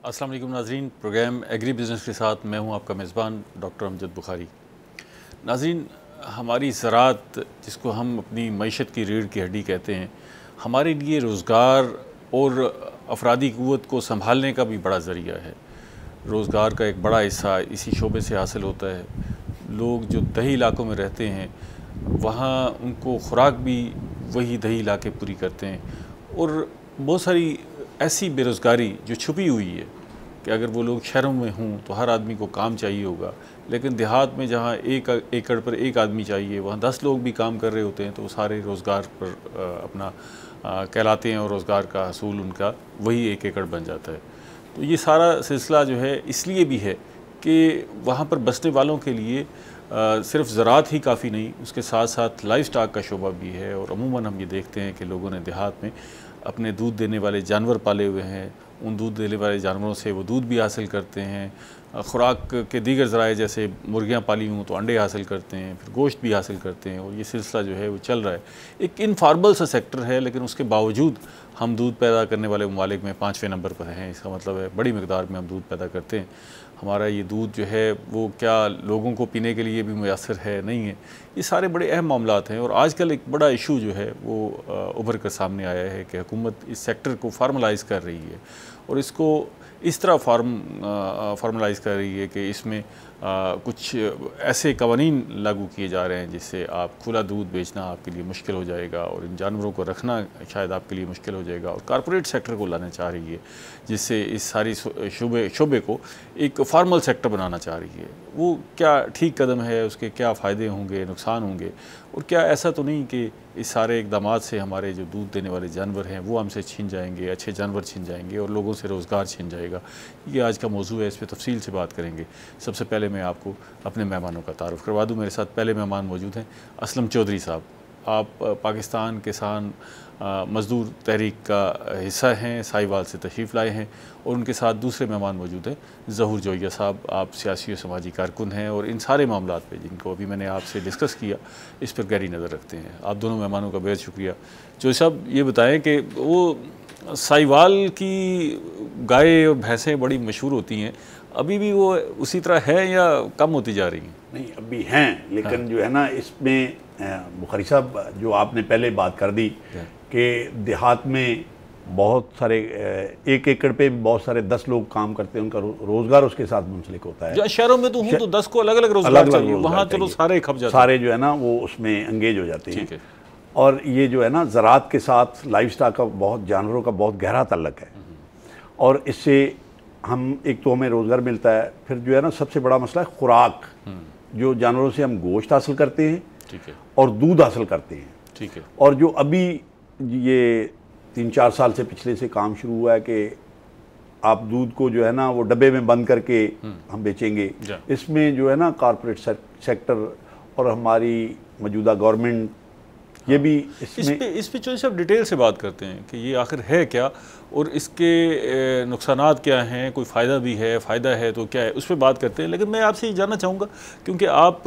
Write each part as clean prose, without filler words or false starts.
अस्सलाम वालेकुम नाज़रीन, प्रोग्राम एग्री बिज़नेस के साथ मैं हूं आपका मेज़बान डॉक्टर अमजद बुखारी। नाज़रीन, हमारी ज़राअत जिसको हम अपनी मईशत की रीढ़ की हड्डी कहते हैं, हमारे लिए रोज़गार और अफरादी क़ुव्वत को संभालने का भी बड़ा ज़रिया है। रोज़गार का एक बड़ा हिस्सा इसी शोबे से हासिल होता है। लोग जो दही इलाकों में रहते हैं वहाँ उनको खुराक भी वही दही इलाके पूरी करते हैं, और बहुत सारी ऐसी बेरोज़गारी जो छुपी हुई है कि अगर वो लोग शहरों में हों तो हर आदमी को काम चाहिए होगा, लेकिन देहात में जहाँ 1 एकड़ पर 1 आदमी चाहिए वहाँ 10 लोग भी काम कर रहे होते हैं, तो वो सारे रोज़गार पर अपना कहलाते हैं और रोज़गार का हसूल उनका वही 1 एकड़ बन जाता है। तो ये सारा सिलसिला जो है इसलिए भी है कि वहाँ पर बसने वालों के लिए सिर्फ ज़राअत ही काफ़ी नहीं, उसके साथ साथ लाइफ स्टॉक का शोबा भी है। और अमूमन हम ये देखते हैं कि लोगों ने देहात में अपने दूध देने वाले जानवर पाले हुए हैं, उन दूध देने वाले जानवरों से वो दूध भी हासिल करते हैं, खुराक के दीगर ज़राए जैसे मुर्गियाँ पाली हों तो अंडे हासिल करते हैं, फिर गोश्त भी हासिल करते हैं, और ये सिलसिला जो है वो चल रहा है। एक इनफॉर्मल सा सेक्टर है, लेकिन उसके बावजूद हम दूध पैदा करने वाले ममालिक में 5वें नंबर पर हैं। इसका मतलब है बड़ी मकदार में हम दूध पैदा करते हैं। हमारा ये दूध जो है वो क्या लोगों को पीने के लिए भी मुयस्सर है, नहीं है, ये सारे बड़े अहम मामलात हैं। और आजकल एक बड़ा इशू जो है वो उभर कर सामने आया है कि हुकूमत इस सेक्टर को फार्मलाइज़ कर रही है, और इसको इस तरह फार्मलाइज़ कर रही है कि इसमें कुछ ऐसे कवानीन लागू किए जा रहे हैं जिससे आप खुला दूध बेचना आपके लिए मुश्किल हो जाएगा, और इन जानवरों को रखना शायद आपके लिए मुश्किल हो जाएगा। और कॉरपोरेट सेक्टर को लाना चाह रही है जिससे इस सारी शोबे को एक फार्मल सेक्टर बनाना चाह रही है। वो क्या ठीक कदम है, उसके क्या फ़ायदे होंगे, नुकसान होंगे, और क्या ऐसा तो नहीं कि इस सारे इक़दामात से हमारे जो दूध देने वाले जानवर हैं वो हमसे छिन जाएंगे, अच्छे जानवर छिन जाएंगे और लोगों से रोज़गार छिन जाएगा। ये आज का मौजू है, इस पर तफसील से बात करेंगे। सबसे पहले मैं आपको अपने मेहमानों का तारुफ़ करवा दूँ। मेरे साथ पहले मेहमान मौजूद हैं असलम चौधरी साहब। आप पाकिस्तान किसान मज़दूर तहरीक का हिस्सा हैं, साहिवाल से तशरीफ़ लाए हैं, और उनके साथ दूसरे मेहमान मौजूद हैं ज़हूर जोइया साहब। आप सियासी और समाजी कारकुन हैं और इन सारे मामलात पे जिनको अभी मैंने आपसे डिस्कस किया इस पर गहरी नज़र रखते हैं। आप दोनों मेहमानों का बेहद शुक्रिया। जोइया साहब, ये बताएं कि वो साहिवाल की गाय और भैंसें बड़ी मशहूर होती हैं, अभी भी वो उसी तरह है या कम होती जा रही हैं? नहीं, अभी हैं, लेकिन जो है ना इसमें बुखारी साहब जो आपने पहले बात कर दी कि देहात में बहुत सारे 1 एकड़ पे बहुत सारे 10 लोग काम करते हैं, उनका रोज़गार उसके साथ मुंसलिक होता है। शहरों में तो हूँ तो 10 को अलग अलग रोज़गार चाहिए, वहाँ चलो सारे खप जाते हैं, सारे जो है ना वो उसमें एंगेज हो जाते हैं। ठीक है। और ये जो है ना ज़राअत के साथ लाइफ स्टॉक का बहुत जानवरों का बहुत गहरा ताल्लुक है, और इससे हम एक तो हमें रोज़गार मिलता है, फिर जो है ना सबसे बड़ा मसला है खुराक। जो जानवरों से हम गोश्त हासिल करते हैं, ठीक है, और दूध हासिल करते हैं, ठीक है। और जो अभी ये 3-4 साल से पिछले से काम शुरू हुआ है कि आप दूध को जो है ना वो डब्बे में बंद करके हम बेचेंगे, इसमें जो है ना कॉरपोरेट सेक्टर और हमारी मौजूदा गवर्नमेंट ये भी इस पे जो सब डिटेल से बात करते हैं कि ये आखिर है क्या और इसके नुकसानात क्या हैं, कोई फ़ायदा भी है, फ़ायदा है तो क्या है, उस पर बात करते हैं। लेकिन मैं आपसे ये जानना चाहूँगा, क्योंकि आप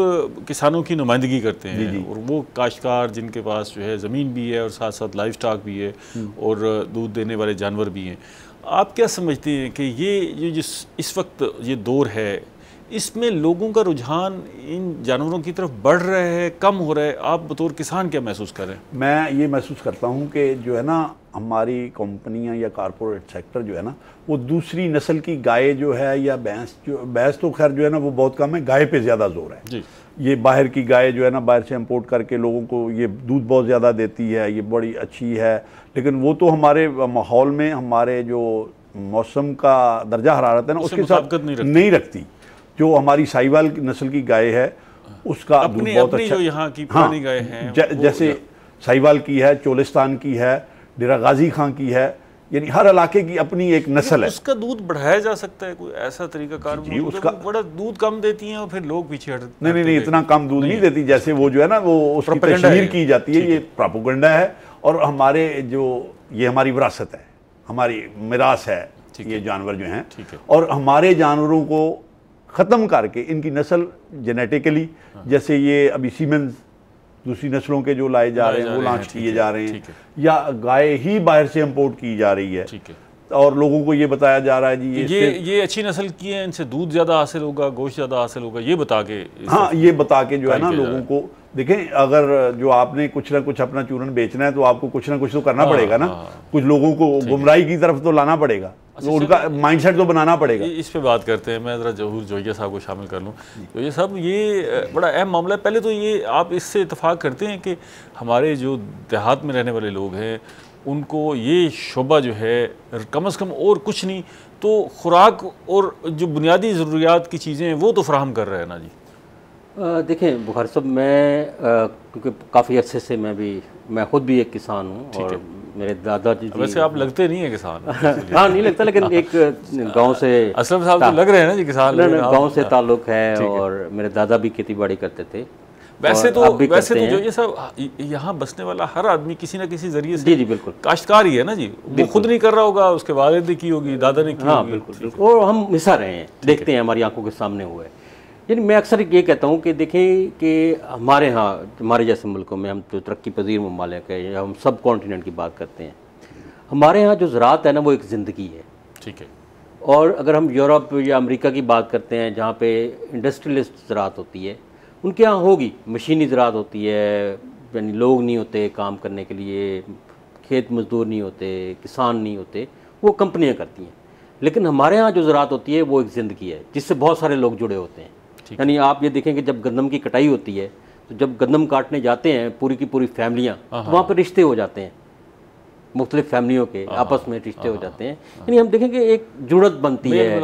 किसानों की नुमाइंदगी करते हैं और वो काश्तकार जिनके पास जो है ज़मीन भी है और साथ साथ लाइफ स्टॉक भी है और दूध देने वाले जानवर भी हैं, आप क्या समझते हैं कि ये जिस इस वक्त ये दौर है इसमें लोगों का रुझान इन जानवरों की तरफ बढ़ रहा है, कम हो रहा है? आप बतौर किसान क्या महसूस कर रहे हैं? मैं ये महसूस करता हूँ कि जो है ना हमारी कंपनियां या कॉरपोरेट सेक्टर जो है ना वो दूसरी नस्ल की गाय जो है या भैंस तो खैर जो है ना वो बहुत कम है, गाय पे ज़्यादा जोर है जी। ये बाहर की गाय जो है ना बाहर से इंपोर्ट करके लोगों को ये दूध बहुत ज़्यादा देती है, ये बड़ी अच्छी है, लेकिन वो तो हमारे माहौल में हमारे जो मौसम का दर्जा हरारत है ना उसके साथ नहीं रखती। जो हमारी साहिवाल नस्ल की गाय है उसका दूध बहुत अच्छा, जो यहाँ की पुरानी गाय हैं जैसे साहिवाल की है, चोलिस्तान की है, डेरा गाजी खां की है, यानी हर इलाके की अपनी एक नस्ल है। उसका दूध बढ़ाया जा सकता है, कोई ऐसा तरीका कार उसका बड़ा दूध कम देती हैं और फिर लोग पीछे हट नहीं, इतना कम दूध नहीं देती जैसे वो जो है ना वो उसकी तशहीर की जाती है, ये प्रोपेगेंडा है। और हमारे जो ये हमारी विरासत है, हमारी मिरास है ये जानवर जो हैं, और हमारे जानवरों को ख़त्म करके इनकी नस्ल जेनेटिकली जैसे ये अभी सीमेंस दूसरी नस्लों के जो लाए जा रहे हैं वो लॉन्च किए जा रहे हैं, या गाय ही बाहर से इंपोर्ट की जा रही है, और लोगों को ये बताया जा रहा है जी ये अच्छी नस्ल की है, इनसे दूध ज़्यादा हासिल होगा, गोश्त ज़्यादा हासिल होगा, ये बता के, हाँ ये बता के जो है ना लोगों को, देखें अगर जो आपने कुछ ना कुछ अपना चूरन बेचना है तो आपको कुछ ना कुछ तो करना पड़ेगा ना, कुछ लोगों को गुमराही की तरफ तो लाना पड़ेगा, तो उनका माइंडसेट तो बनाना पड़ेगा। इस पे बात करते हैं, मैं ज़रा जहूर जोइया साहब को शामिल कर लूँ। तो ये सब ये बड़ा अहम मामला है। पहले तो ये आप इससे इत्तेफाक करते हैं कि हमारे जो देहात में रहने वाले लोग हैं उनको ये शोबा जो है कम से कम और कुछ नहीं तो खुराक और जो बुनियादी ज़रूरियात की चीज़ें हैं वो तो फराहम कर रहे हैं ना जी। देखें बुखारी साहब, मैं क्योंकि काफ़ी अर्से से मैं खुद भी एक किसान हूँ और मेरे दादाजी, वैसे आप लगते नहीं है किसान हाँ नहीं लगता, लेकिन एक गांव से असलम साहब तो लग रहे हैं ना जी किसान, गांव से ताल्लुक़ है और मेरे दादा भी खेती बाड़ी करते थे। वैसे तो जो ये सब यहाँ बसने वाला हर आदमी किसी ना किसी जरिए से जी बिल्कुल काश्तकार ही है ना जी, वो खुद नहीं कर रहा होगा, उसके वालिद ने की होगी, दादा ने की होगी। बिल्कुल, और हम हिस्सा रहे हैं, देखते हैं, हमारी आंखों के सामने हुआ है। यानी मैं अक्सर ये कहता हूँ कि देखें कि हमारे यहाँ, हमारे जैसे मुल्कों में, हम तो तरक्की पजीर ममालिक है या हम सब कॉन्टिनेंट की बात करते हैं, हमारे यहाँ जो ज़राअत है ना वो एक ज़िंदगी है। ठीक है। और अगर हम यूरोप या अमेरिका की बात करते हैं जहाँ पे इंडस्ट्रियलिस्ट ज़राअत होती है, उनके यहाँ होगी मशीनी ज़राअत होती है, यानी लोग नहीं होते काम करने के लिए, खेत मजदूर नहीं होते, किसान नहीं होते, वो कंपनियाँ करती हैं। लेकिन हमारे यहाँ जो ज़राअत होती है वो एक ज़िंदगी है जिससे बहुत सारे लोग जुड़े होते हैं। यानी आप ये देखें कि जब गंदम की कटाई होती है तो जब गंदम काटने जाते हैं पूरी की पूरी फैमिलियाँ, तो वहाँ पर रिश्ते हो जाते हैं, मुख्तलिफ फैमिलियों के आपस में रिश्ते हो जाते हैं। यानी हम देखें कि एक जुड़त बनती है,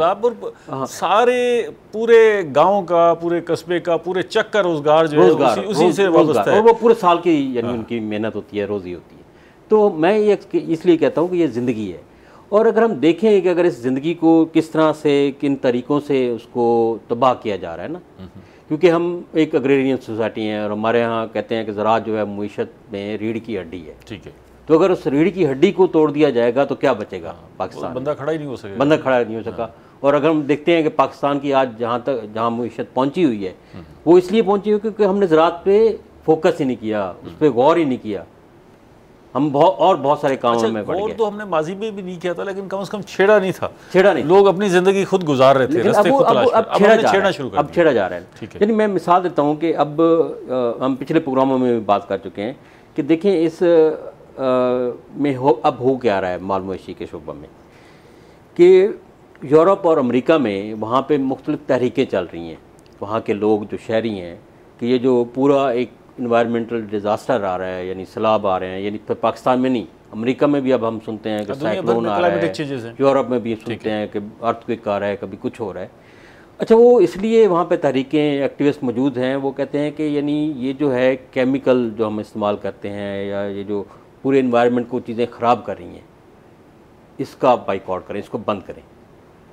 सारे पूरे गांव का, पूरे कस्बे का, पूरे चक का रोजगार जो है उसी से वाबस्ता है, और वो पूरे साल की यानी उनकी मेहनत होती है, रोज़ी होती है। तो मैं ये इसलिए कहता हूँ कि ये ज़िंदगी है। और अगर हम देखें कि अगर इस ज़िंदगी को किस तरह से, किन तरीक़ों से उसको तबाह किया जा रहा है ना, क्योंकि हम एक अग्रेरियन सोसाइटी हैं और हमारे यहाँ कहते हैं कि ज़राअत जो है मईशत में रीढ़ की हड्डी है। ठीक है। तो अगर उस रीढ़ की हड्डी को तोड़ दिया जाएगा तो क्या बचेगा पाकिस्तान? बंदा खड़ा ही नहीं हो सकेगा, बंदा खड़ा नहीं हो सका। और अगर हम देखते हैं कि पाकिस्तान की आज जहाँ मईशत पहुँची हुई है वो इसलिए पहुँची हुई क्योंकि हमने ज़राअत पे फोकस ही नहीं किया, उस पर गौर ही नहीं किया। हम बहुत सारे कामों में पड़ गए। तो हमने माजी में भी नहीं किया था, लेकिन कम से कम छेड़ा नहीं था, लोग अपनी ज़िंदगी खुद गुजार रहे थे, रास्ते खुद तलाश कर, अब छेड़ा जा रहा है। यानी मैं मिसाल देता हूँ कि अब हम पिछले प्रोग्रामों में भी बात कर चुके हैं कि देखें इस में अब हो क्या रहा है माल मवेशी के शोबा में, कि यूरोप और अमेरिका में वहाँ पे मुख्तलिफ तहरीकें चल रही हैं, वहाँ के लोग जो शहरी हैं, कि ये जो पूरा एक इन्वायरमेंटल डिज़ास्टर आ रहा है, यानी सैलाब आ रहे हैं, यानी पाकिस्तान में नहीं, अमेरिका में भी अब हम सुनते हैं कि साइक्लोन आ रहा है, यूरोप में भी सुनते हैं कि अर्थक्वेक आ रहा है, कभी कुछ हो रहा है। अच्छा, वो इसलिए वहाँ पे तहरीकें, एक्टिविस्ट मौजूद हैं, वो कहते हैं कि यानी ये जो है केमिकल जो हम इस्तेमाल करते हैं या ये जो पूरे इन्वायरमेंट को चीज़ें ख़राब कर रही हैं, इसका बाइकआउट करें, इसको बंद करें।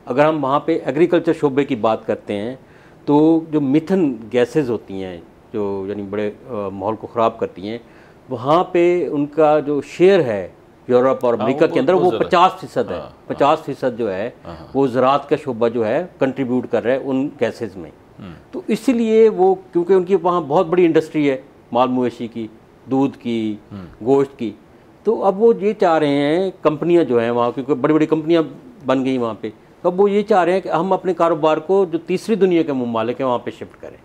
अगर हम वहाँ पे एग्रीकल्चर शोबे की बात करते हैं तो जो मीथेन गैसेस होती हैं जो यानी बड़े माहौल को ख़राब करती हैं, वहाँ पे उनका जो शेयर है यूरोप और अमेरिका के अंदर वो 50% है। 50% जो है वो ज़राअत का शोबा जो है कंट्रीब्यूट कर रहा है उन गैसेस में। तो इसीलिए वो, क्योंकि उनकी वहाँ बहुत बड़ी इंडस्ट्री है माल मवेशी की, दूध की, गोश्त की, तो अब वो ये चाह रहे हैं, कंपनियां जो हैं वहाँ, क्योंकि बड़ी बड़ी कंपनियां बन गई वहाँ पे, तो अब वो ये चाह रहे हैं कि हम अपने कारोबार को जो तीसरी दुनिया के ममालिक हैं वहाँ पे शिफ्ट करें।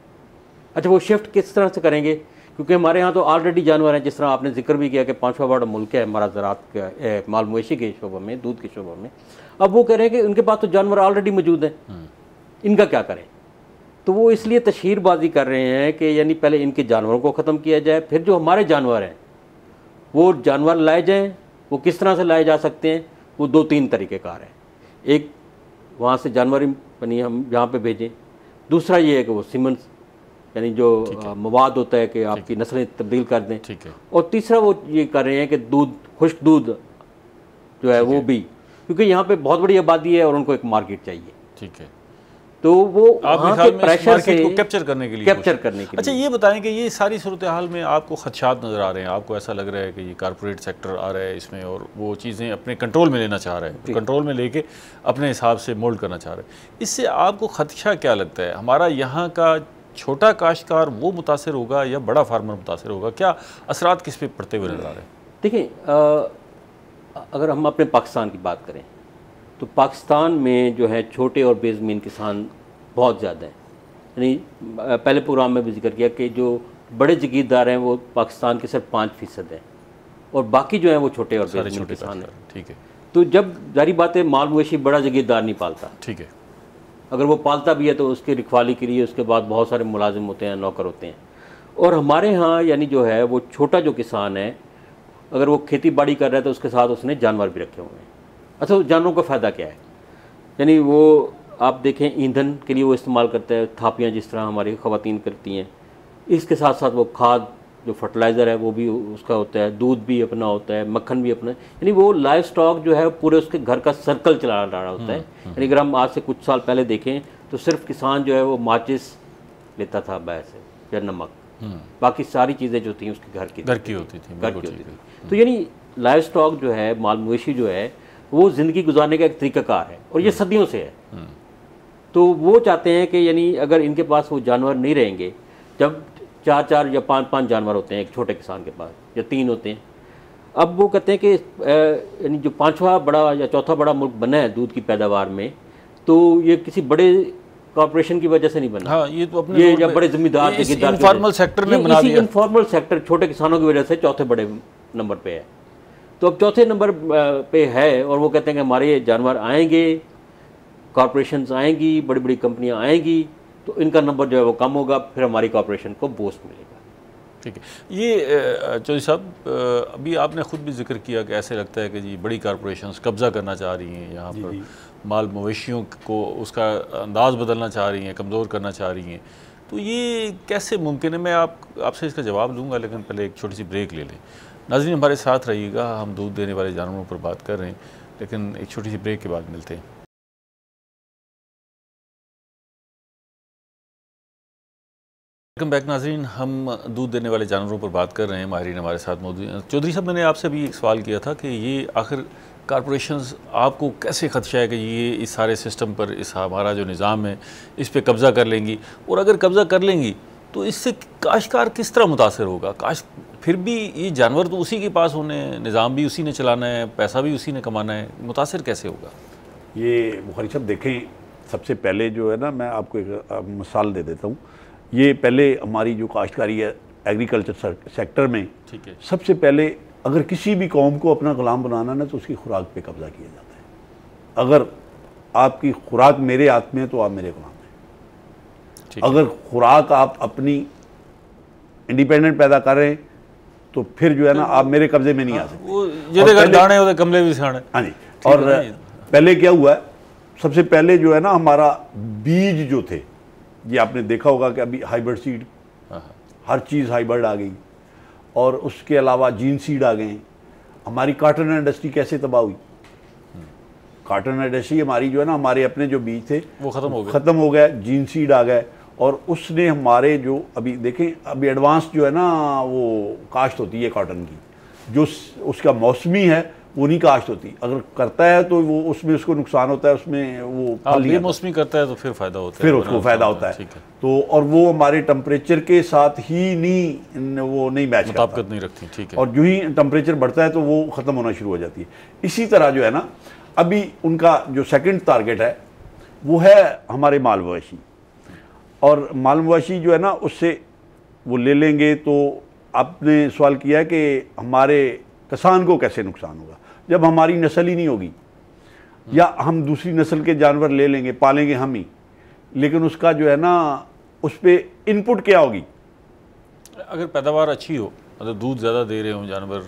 अच्छा, वो शिफ्ट किस तरह से करेंगे? क्योंकि हमारे यहाँ तो ऑलरेडी जानवर हैं, जिस तरह आपने जिक्र भी किया कि 5वां बड़ा मुल्क है हमारा ज़राअत का, माल मवेशी के शोबे में, दूध के शोबे में। अब वो कह रहे हैं कि उनके पास तो जानवर ऑलरेडी मौजूद हैं, इनका क्या करें? तो वो इसलिए तशहीरबाजी कर रहे हैं कि यानी पहले इनके जानवरों को ख़त्म किया जाए, फिर जो हमारे जानवर हैं वो जानवर लाए जाएँ। वो किस तरह से लाए जा सकते हैं? वो 2-3 तरीक़ेकार हैं। एक, वहाँ से जानवर यानी हम यहाँ पे भेजें। दूसरा ये है कि वो सीमेंट्स यानी जो मवाद होता है कि आपकी नस्लें तब्दील कर दें। और तीसरा वो ये कर रहे हैं कि दूध, खुश्क दूध जो है वो भी, क्योंकि यहाँ पे बहुत बड़ी आबादी है और उनको एक मार्केट चाहिए। ठीक है, तो वो वहाँ के प्रेशर से कैप्चर करने के लिए अच्छा, ये बताएं कि ये सारी सूरत हाल में आपको खदशात नज़र आ रहे हैं? आपको ऐसा लग रहा है कि ये कारपोरेट सेक्टर आ रहा है इसमें और वो चीज़ें अपने कंट्रोल में लेना चाह रहे हैं, कंट्रोल में लेके अपने हिसाब से मोल्ड करना चाह रहे हैं, इससे आपको खदशा क्या लगता है? हमारा यहाँ का छोटा काश्तकार वो मुतासर होगा या बड़ा फार्मर मुतासर होगा? क्या असरात किस पे पड़ते हुए नजर आ रहे हैं? देखिए, अगर हम अपने पाकिस्तान की बात करें तो पाकिस्तान में जो है छोटे और बेज़मीन किसान बहुत ज़्यादा हैं। यानी पहले प्रोग्राम में भी जिक्र किया कि जो बड़े जागीरदार हैं वो पाकिस्तान के सिर्फ 5% हैं और बाकी जो है वो छोटे और बेज़मीन किसान हैं। ठीक है। तो जब जारी बात है माल मवेशी बड़ा जागीरदार नहीं पालता। ठीक है। अगर वो पालता भी है तो उसकी रखवाली के लिए उसके बाद बहुत सारे मुलाजिम होते हैं, नौकर होते हैं। और हमारे यहाँ यानी जो है वो छोटा जो किसान है, अगर वो खेती बाड़ी कर रहा है तो उसके साथ उसने जानवर भी रखे हुए हैं। अच्छा, जानवरों का फ़ायदा क्या है? यानी वो आप देखें ईंधन के लिए वो इस्तेमाल करता है, थापियाँ जिस तरह हमारी ख़वातीन करती हैं। इसके साथ साथ वो खाद जो फर्टिलाइज़र है वो भी उसका होता है, दूध भी अपना होता है, मक्खन भी अपना, यानी वो लाइफ स्टॉक जो है पूरे उसके घर का सर्कल चला रहा होता है। यानी अगर हम आज से कुछ साल पहले देखें तो सिर्फ किसान जो है वो माचिस लेता था बैल से या नमक, बाकी सारी चीज़ें जो थी उसके घर की होती थी। तो यानी लाइफ स्टॉक जो है, माल मवेशी जो है, वो ज़िंदगी गुजारने का एक तरीक़ाकार है और ये सदियों से है। तो वो चाहते हैं कि यानी अगर इनके पास वो जानवर नहीं रहेंगे, जब 4 या 5 जानवर होते हैं एक छोटे किसान के पास या 3 होते हैं, अब वो कहते हैं कि यानी जो 5वां बड़ा या चौथा बड़ा मुल्क बना है दूध की पैदावार में, तो ये किसी बड़े कॉर्पोरेशन की वजह से नहीं बना। हाँ, ये तो अपने ये या बड़े जिम्मेदार इनफॉर्मल सेक्टर ने बना दिया। इनफॉर्मल सेक्टर छोटे किसानों की वजह से चौथे बड़े नंबर पे है। तो अब चौथे नंबर पे है और वो कहते हैं कि हमारे जानवर आएंगे, कॉर्पोरेशंस आएंगी, बड़ी बड़ी कंपनियां आएंगी, तो इनका नंबर जो है वो कम होगा, फिर हमारी कॉर्पोरेशन को बूस्ट मिलेगा। ठीक है। ये चौधरी साहब, अभी आपने खुद भी जिक्र किया कि ऐसे लगता है कि जी बड़ी कॉर्पोरेशंस कब्ज़ा करना चाह रही हैं यहाँ पर, माल मवेशियों को उसका अंदाज़ बदलना चाह रही हैं, कमज़ोर करना चाह रही हैं। तो ये कैसे मुमकिन है? मैं आपसे इसका जवाब दूंगा, लेकिन पहले एक छोटी सी ब्रेक ले लें। नाज़रीन हमारे साथ रहिएगा, हम दूध देने वाले जानवरों पर बात कर रहे हैं, लेकिन एक छोटी सी ब्रेक के बाद मिलते हैं। वेलकम बैक नाज़रीन, हम दूध देने वाले जानवरों पर बात कर रहे हैं, माहिरीन हमारे साथ मौजूद हैं। चौधरी साहब, मैंने आपसे भी एक सवाल किया था कि ये आखिर कॉर्पोरेशंस आपको कैसे खदशा है कि ये इस सारे सिस्टम पर, इस हमारा जो निज़ाम है इस पर कब्ज़ा कर लेंगी, और अगर कब्ज़ा कर लेंगी तो इससे काश्तकार किस तरह मुतासर होगा? फिर भी ये जानवर तो उसी के पास होने, निज़ाम भी उसी ने चलाना है, पैसा भी उसी ने कमाना है, मुतासर कैसे होगा? ये बुखारी साहब देखें, सबसे पहले जो है ना, मैं आपको एक मिसाल दे देता हूँ। ये पहले हमारी जो काश्तकारी है एग्रीकल्चर सेक्टर में, ठीक है, सबसे पहले अगर किसी भी कौम को अपना गुलाम बनाना ना, तो उसकी खुराक पे कब्ज़ा किया जाता है। अगर आपकी खुराक मेरे हाथ में है तो आप मेरे गुलाम हैं। अगर खुराक आप अपनी इंडिपेंडेंट पैदा कर रहे हैं तो फिर जो है ना आप मेरे कब्जे में नहीं आ सकते। दाने होते कमले भी साने। हाँ जी। और पहले क्या हुआ है, सबसे पहले जो है ना हमारा बीज जो थे, ये आपने देखा होगा कि अभी हाइब्रिड सीड, हर चीज़ हाइब्रिड आ गई, और उसके अलावा जीन सीड आ गए। हमारी कॉटन इंडस्ट्री कैसे तबाह हुई? कॉटन इंडस्ट्री हमारी जो है ना, हमारे अपने जो बीज थे वो ख़त्म हो गए, जीन सीड आ गए, और उसने हमारे जो अभी देखें, अभी एडवांस जो है ना वो काश्त होती है कॉटन की, जो उसका मौसमी है वो नहीं काश्त होती। अगर करता है तो वो उसमें उसको नुकसान होता है, उसमें वो बेमौसमी करता है तो फिर फ़ायदा होता है, फिर उसको फ़ायदा होता है। तो और वो हमारे टेम्परेचर के साथ ही वो नहीं मैच करता, नहीं रखती। ठीक है। और जो ही टेम्परेचर बढ़ता है तो वो ख़त्म होना शुरू हो जाती है। इसी तरह जो है ना, अभी उनका जो सेकंड टारगेट है वो है हमारे माल मवेशी, और माल मवेशी जो है ना उससे वो ले लेंगे। तो आपने सवाल किया है कि हमारे किसान को कैसे नुकसान होगा? जब हमारी नस्ल ही नहीं होगी, या हम दूसरी नस्ल के जानवर ले लेंगे, पालेंगे हम ही, लेकिन उसका जो है ना उस पर इनपुट क्या होगी? अगर पैदावार अच्छी हो, मतलब दूध ज़्यादा दे रहे हों जानवर,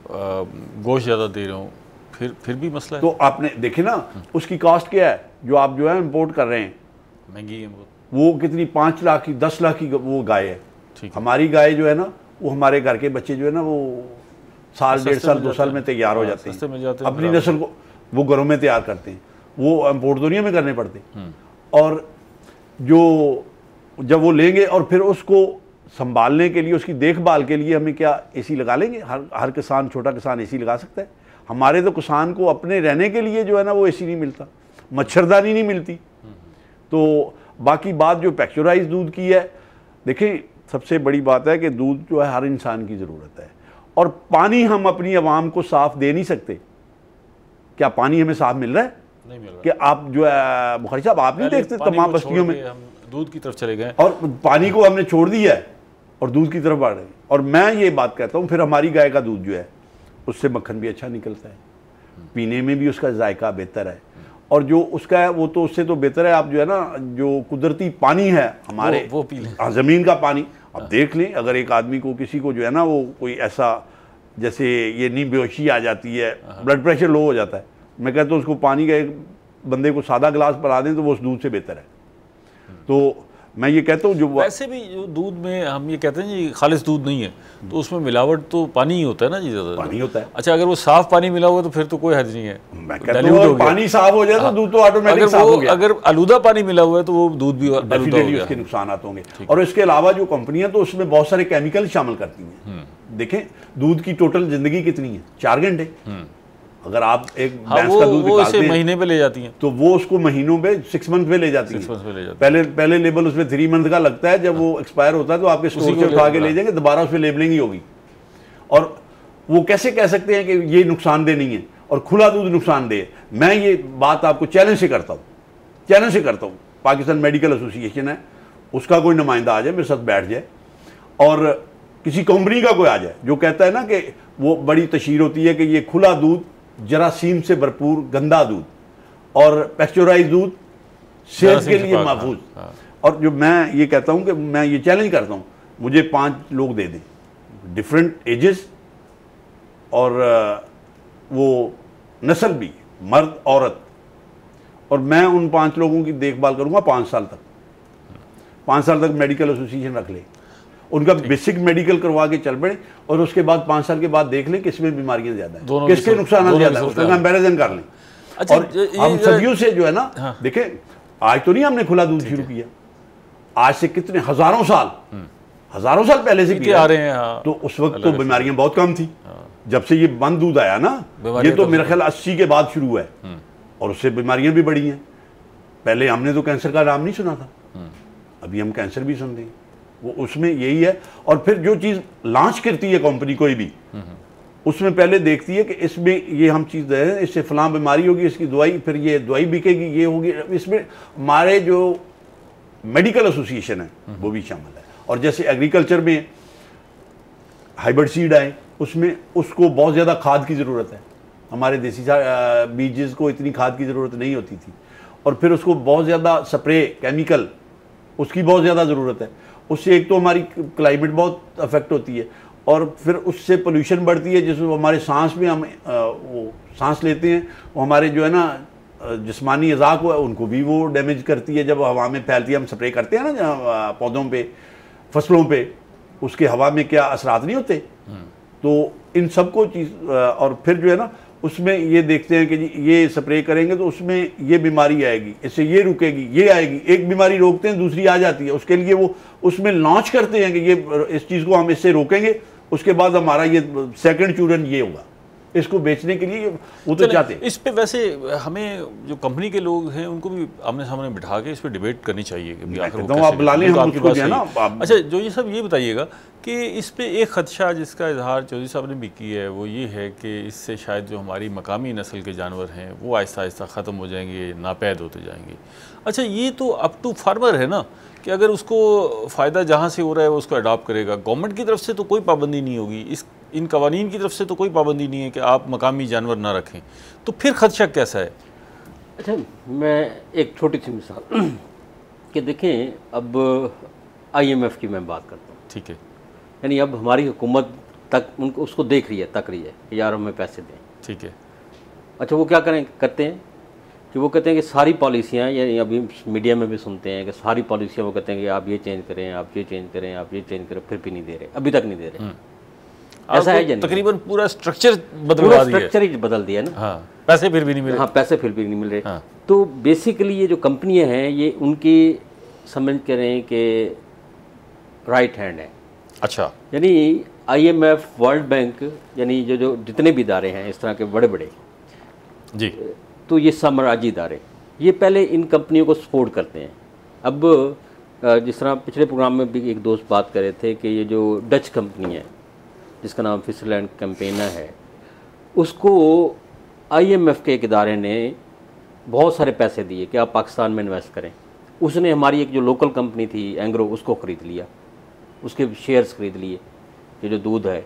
गोश्त ज़्यादा दे रहे हों, फिर भी मसला है। तो आपने देखे ना उसकी कॉस्ट क्या है जो आप जो है इम्पोर्ट कर रहे हैं, महंगी है वो कितनी, 5 लाख की 10 लाख की वो गाय है। हमारी गाय जो है ना वो हमारे घर के बच्चे जो है ना वो साल, 1.5 साल, 2 साल में तैयार हो जाते हैं। अपनी नस्ल को वो घरों में तैयार करते हैं, वो इम्पोर्ट दुनिया में करने पड़ते हैं। और जो जब वो लेंगे और फिर उसको संभालने के लिए, उसकी देखभाल के लिए हमें क्या एसी लगा लेंगे? हर किसान, छोटा किसान एसी लगा सकता है। हमारे तो किसान को अपने रहने के लिए जो है ना वो एसी नहीं मिलता, मच्छरदानी नहीं मिलती। तो बाकी बात जो पैक्चराइज दूध की है, देखिए सबसे बड़ी बात है कि दूध जो है हर इंसान की ज़रूरत है, और पानी हम अपनी आवाम को साफ़ दे नहीं सकते। क्या पानी हमें साफ़ मिल रहा है? नहीं मिल रहा कि आप जो है बुखारी साहब आप नहीं देखते तमाम बस्तियों में हम दूध की तरफ चले गए और पानी को हमने छोड़ दिया है और दूध की तरफ बढ़ रहे हैं। और मैं ये बात कहता हूँ, फिर हमारी गाय का दूध जो है उससे मक्खन भी अच्छा निकलता है, पीने में भी उसका जायका बेहतर है, और जो उसका है वो तो उससे तो बेहतर है। आप जो है ना जो कुदरती पानी है हमारे वो पी लें, ज़मीन का पानी आप देख लें। अगर एक आदमी को किसी को जो है ना वो कोई ऐसा जैसे ये नींद बेहोशी आ जाती है, ब्लड प्रेशर लो हो जाता है, मैं कहता हूँ उसको पानी का एक बंदे को सादा गिलास पिला दें तो वो उस दूध से बेहतर है। तो मैं ये कहता हूँ जो वैसे भी जो दूध में हम ये कहते हैं जी खालिस दूध नहीं है, तो उसमें मिलावट तो पानी ही होता है ना जी, ज़्यादा पानी होता है। अच्छा, अगर वो साफ पानी मिला हुआ तो फिर तो कोई हर्ज नहीं है। मैं कहता हूँ पानी साफ हो जाए तो दूध तो ऑटोमेटिक साफ हो गया। अगर आलूदा पानी मिला हुआ है तो वो दूध भी आलूदा हो गया, उसके नुकसान होंगे। और इसके अलावा जो कंपनियां तो उसमें बहुत सारे केमिकल शामिल करती हैं। देखें दूध की टोटल जिंदगी कितनी है, 4 घंटे। अगर आप एक भैंस का दूध निकालते हैं महीने पे ले जाती हैं तो वो उसको महीनों पे 6 मंथ पे ले जाती है। पहले लेबल उसमें 3 मंथ का लगता है, जब वो एक्सपायर होता है तो आपके स्टोर से उठा के ले जाएंगे, दोबारा उस पर लेबलिंग ही होगी। और वो कैसे कह सकते हैं कि ये नुकसानदेह नहीं है और खुला दूध नुकसानदेह है? मैं ये बात आपको चैलेंज से करता हूँ, पाकिस्तान मेडिकल एसोसिएशन है, उसका कोई नुमाइंदा आ जाए मेरे साथ बैठ जाए, और किसी कंपनी का कोई आ जाए जो कहता है ना कि वो बड़ी तशहीर होती है कि ये खुला दूध, जरासीम से भरपूर गंदा दूध और पैस्चराइज दूध सेहत के लिए महफूज। और जो मैं ये कहता हूँ कि मैं ये चैलेंज करता हूँ, मुझे 5 लोग दे दें, डिफरेंट एजेस और वो नस्ल भी, मर्द औरत, और मैं उन 5 लोगों की देखभाल करूँगा 5 साल तक। 5 साल तक मेडिकल एसोसिएशन रख ले, उनका बेसिक मेडिकल करवा के चल पड़े, और उसके बाद 5 साल के बाद देख लें किसमें बीमारियां ज्यादा है, किसके नुकसान ज्यादा है, उसका कंपैरिजन कर लें। अच्छा, और हम सदियों से जो है ना, देखें आज तो नहीं हमने खुला दूध शुरू किया, आज से कितने हजारों साल पहले से पी आ रहे हैं। तो उस वक्त तो बीमारियां बहुत कम थी। जब से ये बंद दूध आया ना, ये तो मेरा ख्याल 80 के बाद शुरू है, और उससे बीमारियां भी बढ़ी हैं। पहले हमने तो कैंसर का नाम नहीं सुना था, अभी हम कैंसर भी सुनते हैं। वो उसमें यही है। और फिर जो चीज़ लॉन्च करती है कंपनी कोई भी, उसमें पहले देखती है कि इसमें ये हम चीज़ दे रहे हैं, इससे फलां बीमारी होगी, इसकी दवाई, फिर ये दवाई बिकेगी, ये होगी। इसमें हमारे जो मेडिकल एसोसिएशन है वो भी शामिल है। और जैसे एग्रीकल्चर में हाइब्रिड सीड आए, उसमें उसको बहुत ज़्यादा खाद की ज़रूरत है, हमारे देसी बीजेस को इतनी खाद की ज़रूरत नहीं होती थी, और फिर उसको बहुत ज़्यादा स्प्रे केमिकल उसकी बहुत ज़्यादा ज़रूरत है। उससे एक तो हमारी क्लाइमेट बहुत अफेक्ट होती है, और फिर उससे पोल्यूशन बढ़ती है, जिसमें हमारे सांस में हम वो सांस लेते हैं, वो हमारे जो है ना जिस्मानी अज़ा को है उनको भी वो डैमेज करती है। जब हवा में फैलती है, हम स्प्रे करते हैं ना पौधों पे, फसलों पे, उसके हवा में क्या असरात नहीं होते। तो इन सबको चीज़, और फिर जो है ना उसमें ये देखते हैं कि जी ये स्प्रे करेंगे तो उसमें ये बीमारी आएगी, इससे ये रुकेगी, ये आएगी, एक बीमारी रोकते हैं दूसरी आ जाती है, उसके लिए वो उसमें लॉन्च करते हैं कि ये इस चीज़ को हम इससे रोकेंगे, उसके बाद हमारा ये सेकंड चूरन ये होगा। इसको बेचने के लिए वो तो चाहते हैं। इस पे वैसे हमें जो कंपनी के लोग हैं उनको भी आमने सामने बिठा के इस पे डिबेट करनी चाहिए कि आखिर आप बुला लें, हम उसको जो है ना। अच्छा, जो ये सब ये बताइएगा कि इस पे एक खदशा जिसका इजहार चौधरी साहब ने भी किया है, वो ये है कि इससे शायद जो हमारी मकामी नस्ल के जानवर हैं वो आहिस्ता आहिस्ता ख़त्म हो जाएंगे, नापैद होते जाएंगे। अच्छा, ये तो अप टू फार्मर है ना, कि अगर उसको फ़ायदा जहाँ से हो रहा है वो उसको अडॉप्ट करेगा। गवर्नमेंट की तरफ से तो कोई पाबंदी नहीं होगी, इन कवानीन की तरफ से तो कोई पाबंदी नहीं है कि आप मकामी जानवर ना रखें, तो फिर खदशा कैसा है? अच्छा, मैं एक छोटी सी मिसाल कि देखें, अब IMF की मैं बात करता हूँ, ठीक है, यानी अब हमारी हुकूमत तक उनको उसको देख रही है, तक रही है कि यार हमें पैसे दें, ठीक है। अच्छा, वो क्या करते हैं कि वो कहते हैं कि सारी पॉलिसियाँ, यानी अभी मीडिया में भी सुनते हैं कि सारी पॉलिसियाँ वो कहते हैं कि आप ये चेंज करें, आप ये चेंज करें, आप ये चेंज करें, फिर भी नहीं दे रहे, अभी तक नहीं दे रहे। ऐसा है, तकरीबन पूरा स्ट्रक्चर बदलवा दिया, स्ट्रक्चर ही बदल दिया ना। हाँ, पैसे फिर भी नहीं मिल रहे। हाँ, पैसे फिर भी नहीं मिल रहे। हाँ। तो बेसिकली ये जो कंपनियां हैं ये उनकी समझ करें कि राइट हैंड है। अच्छा, यानी IMF, वर्ल्ड बैंक, यानी जो जितने भी इदारे हैं इस तरह के बड़े बड़े जी, तो ये साम्राज्य इदारे ये पहले इन कंपनियों को सपोर्ट करते हैं। अब जिस तरह पिछले प्रोग्राम में भी एक दोस्त बात कर रहे थे कि ये जो डच कंपनी है जिसका नाम फिशरलैंड कैंपेना है, उसको IMF के एक इदारे ने बहुत सारे पैसे दिए कि आप पाकिस्तान में इन्वेस्ट करें। उसने हमारी एक जो लोकल कंपनी थी एंग्रो, उसको ख़रीद लिया, उसके शेयर्स खरीद लिए, ये जो दूध है।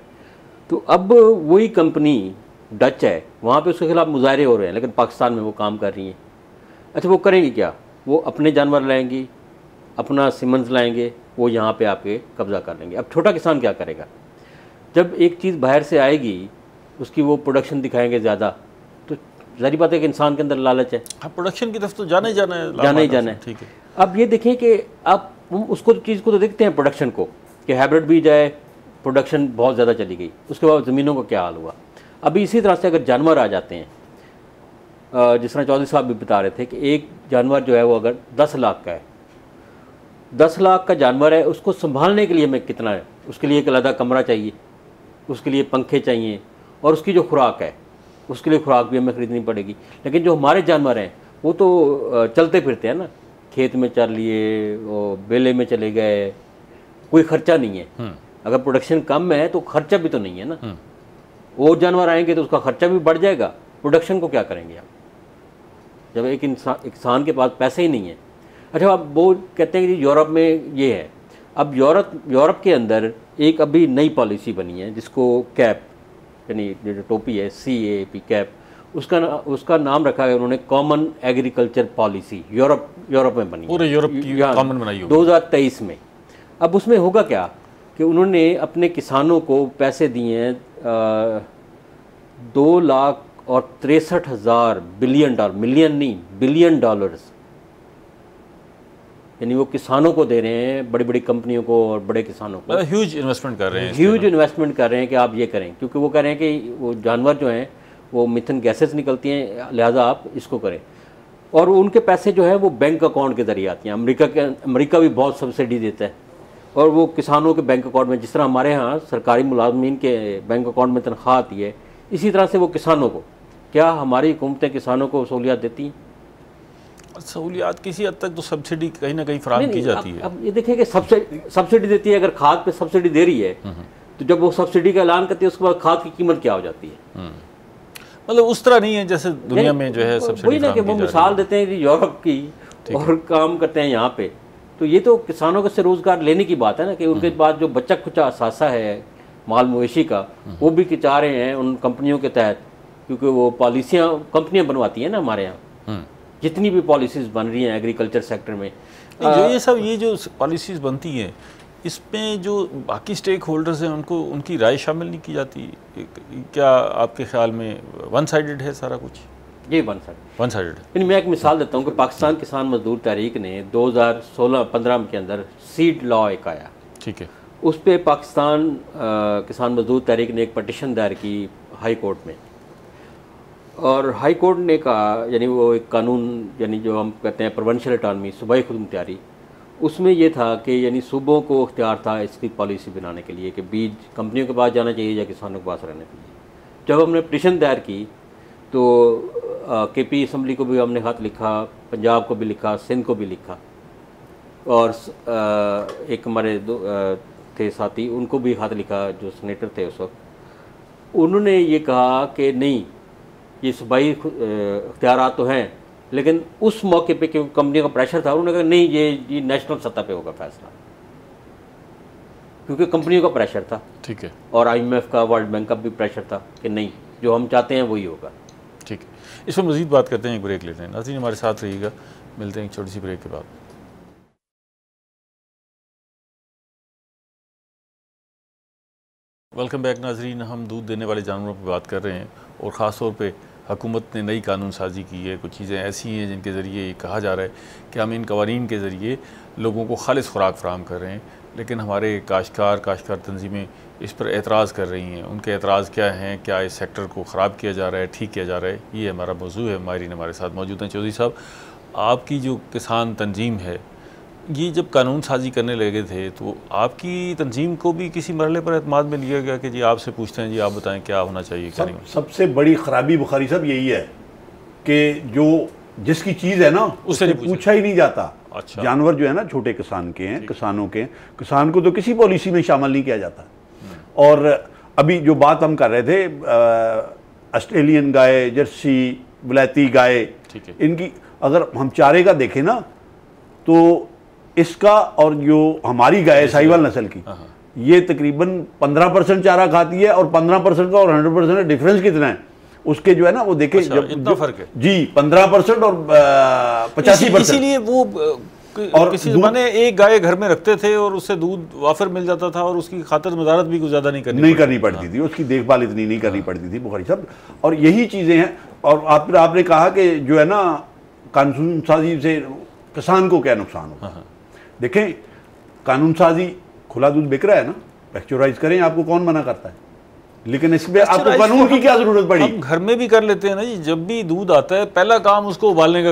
तो अब वही कंपनी डच है, वहाँ पे उसके खिलाफ मुजाहरे हो रहे हैं, लेकिन पाकिस्तान में वो काम कर रही हैं। अच्छा, वो करेंगी क्या? वो अपने जानवर लाएंगी, अपना सीमेंस लाएंगे, वो यहाँ पे आपके कब्ज़ा कर लेंगे। अब छोटा किसान क्या करेगा? जब एक चीज़ बाहर से आएगी, उसकी वो प्रोडक्शन दिखाएंगे ज़्यादा, तो ज़ाहिर बात है कि इंसान के अंदर लालच है। हाँ, प्रोडक्शन की तरफ तो जाना ही जाना है, ठीक है। अब ये देखें कि आप उसको चीज़ को तो देखते हैं प्रोडक्शन को, कि हाइब्रिड बीज आए, प्रोडक्शन बहुत ज़्यादा चली गई, उसके बाद ज़मीनों का क्या हाल हुआ। अभी इसी तरह से अगर जानवर आ जाते हैं, जिस तरह चौधरी साहब भी बता रहे थे कि एक जानवर जो है वो अगर 10 लाख का है, 10 लाख का जानवर है, उसको संभालने के लिए हमें कितना है, उसके लिए एक अलग कमरा चाहिए, उसके लिए पंखे चाहिए, और उसकी जो खुराक है, उसके लिए खुराक भी हमें ख़रीदनी पड़ेगी। लेकिन जो हमारे जानवर हैं वो तो चलते फिरते हैं ना, खेत में चल लिए, वो बेले में चले गए, कोई ख़र्चा नहीं है। अगर प्रोडक्शन कम है तो खर्चा भी तो नहीं है ना। और जानवर आएंगे तो उसका खर्चा भी बढ़ जाएगा, प्रोडक्शन को क्या करेंगे आप, जब एक इंसान के पास पैसे ही नहीं है। अच्छा, अब वो कहते हैं कि यूरोप में ये है। अब यूरोप के अंदर एक अभी नई पॉलिसी बनी है जिसको कैप, यानी जो टोपी है, CAP कैप, उसका नाम रखा है उन्होंने कॉमन एग्रीकल्चर पॉलिसी। यूरोप में बनी, पूरे यूरोप की कॉमन बनाई होगी 2023 में। अब उसमें होगा क्या कि उन्होंने अपने किसानों को पैसे दिए हैं 2,63,000 बिलियन डॉलर, मिलियन नहीं, बिलियन डॉलर्स, यानी वो किसानों को दे रहे हैं, बड़ी बड़ी कंपनियों को और बड़े किसानों को ह्यूज इन्वेस्टमेंट कर रहे हैं, ह्यूज इन्वेस्टमेंट कर रहे हैं कि आप ये करें, क्योंकि वो कह रहे हैं कि वो जानवर जो हैं वो मिथेन गैसेस निकलती हैं, लिहाजा आप इसको करें। और उनके पैसे जो है वो बैंक अकाउंट के ज़रिए आती हैं। अमेरिका भी बहुत सब्सिडी देता है, और वो किसानों के बैंक अकाउंट में, जिस तरह हमारे यहाँ सरकारी मुलाजमीन के बैंक अकाउंट में तनख्वाह आती है, इसी तरह से वो किसानों को, क्या हमारी हुकूमतें किसानों को सहूलियात देती हैं? सहूलियात किसी हद तक तो सब्सिडी कहीं ना कहीं फराहम की जाती है। अब ये देखिए कि सब्सिडी देती है, अगर खाद पे सब्सिडी दे रही है तो जब वो सब्सिडी का ऐलान करती है उसके बाद खाद की कीमत क्या हो जाती है? मतलब उस तरह नहीं है जैसे दुनिया में जो है सब्सिडी। वही ना कि वो मिसाल देते हैं कि यूरोप की और काम करते हैं यहाँ पे, तो ये तो किसानों से रोजगार लेने की बात है ना, कि उनके बाद जो बच्चा खुचा असासा है माल मवेशी का, वो भी चाह रहे हैं उन कंपनियों के तहत, क्योंकि वो पॉलिसियाँ कंपनियाँ बनवाती हैं ना हमारे यहाँ, जितनी भी पॉलिसीज़ बन रही हैं एग्रीकल्चर सेक्टर में, ये जो पॉलिसीज़ बनती हैं, इसमें जो बाकी स्टेक होल्डर्स हैं उनकी राय शामिल नहीं की जाती। क्या आपके ख्याल में वन साइडेड है सारा कुछ? ये वन साइडेड है। मैं एक मिसाल देता हूँ कि पाकिस्तान किसान मजदूर तहरीक ने 2016-15 के अंदर सीड लॉ एक आया, ठीक है, उस पर पाकिस्तान किसान मजदूर तहरीक ने एक पटिशन दायर की हाई कोर्ट में, और हाई कोर्ट ने कहा, यानी वो एक कानून, यानी जो हम कहते हैं प्रोविंशियल ऑटोनॉमी, सूबाई खुदमुख्तारी, उसमें ये था कि यानी सूबों को इख्तियार था इसकी पॉलिसी बनाने के लिए कि बीज कंपनियों के पास जाना चाहिए या किसानों के पास रहने चाहिए। जब हमने पटिशन दायर की तो KP असम्बली को भी हमने खत लिखा, पंजाब को भी लिखा, सिंध को भी लिखा, और एक हमारे थे साथी, उनको भी खत लिखा जो सेनेटर थे उस वक्त। उन्होंने ये कहा कि नहीं, ये सूबाई इख्तियारात तो हैं, लेकिन उस मौके पे क्योंकि कंपनी का प्रेशर था, उन्होंने कहा नहीं, ये नेशनल सतह पे होगा फैसला, क्योंकि कंपनियों का प्रेशर था, ठीक है, और IMF का, वर्ल्ड बैंक का भी प्रेशर था कि नहीं, जो हम चाहते हैं वही होगा। ठीक है, इस पर मज़ीद बात करते हैं, एक ब्रेक लेते हैं। नाज़रीन हमारे साथ रहिएगा, मिलते हैं एक छोटी सी ब्रेक के बाद। वेलकम बैक नाज़रीन, हम दूध देने वाले जानवरों पर बात कर रहे हैं, और ख़ास तौर पे हुकूमत ने नई कानून साजी की है। कुछ चीज़ें ऐसी हैं जिनके ज़रिए ये कहा जा रहा है कि हम इन कवानीन के ज़रिए लोगों को खालिस खुराक फराहम कर रहे हैं, लेकिन हमारे काश्तकार तंजीमें इस पर एतराज़ कर रही हैं। उनके एतराज़ क्या हैं? क्या इस सेक्टर को ख़राब किया जा रहा है, ठीक किया जा रहा है? ये हमारा मौजू है। माहिरीन हमारे साथ मौजूद हैं। चौधरी साहब, आपकी जो किसान तंजीम है, ये जब कानून साजी करने लगे थे तो आपकी तंजीम को भी किसी मरहले पर एतमाद में लिया गया कि जी आपसे पूछते हैं, जी आप बताएं क्या होना चाहिए, क्या नहीं? सबसे बड़ी ख़राबी बुखारी साहब यही है कि जो जिसकी चीज़ है ना उससे पूछा ही नहीं जाता। अच्छा। जानवर जो है ना छोटे किसान के हैं, किसान को तो किसी पॉलिसी में शामिल नहीं किया जाता। और अभी जो बात हम कर रहे थे, ऑस्ट्रेलियन गाय, जर्सी, विलायती गाय, इनकी अगर हम चारे का देखें ना तो इसका और जो हमारी गाय साहिवाल नस्ल की, ये तकरीबन 15% चारा खाती है और 15% का और 100% का डिफरेंस कितना है उसके जो है ना वो देखे। अच्छा, इतना फर्क है जी, 15% और 85%। इसीलिए वो और किसी ज़माने एक गाय घर में रखते थे और उससे दूध वाफिर मिल जाता था और उसकी खातर मदारत भी कुछ ज़्यादा नहीं करनी पड़ती थी, उसकी देखभाल इतनी नहीं करनी पड़ती थी बुखारी साहब। और यही चीज़ें हैं। और आपने कहा कि जो है ना कानून साजी से किसान को क्या नुकसान होगा। देखें, कानून साजी, खुला दूध बिक रहा है ना, पैस्चराइज करें, आपको कौन मना करता है, लेकिन इसमें आपको कानून की क्या जरूरत पड़ी। हम घर में भी कर लेते हैं ना जी, जब भी दूध आता है पहला काम उसको उबालने का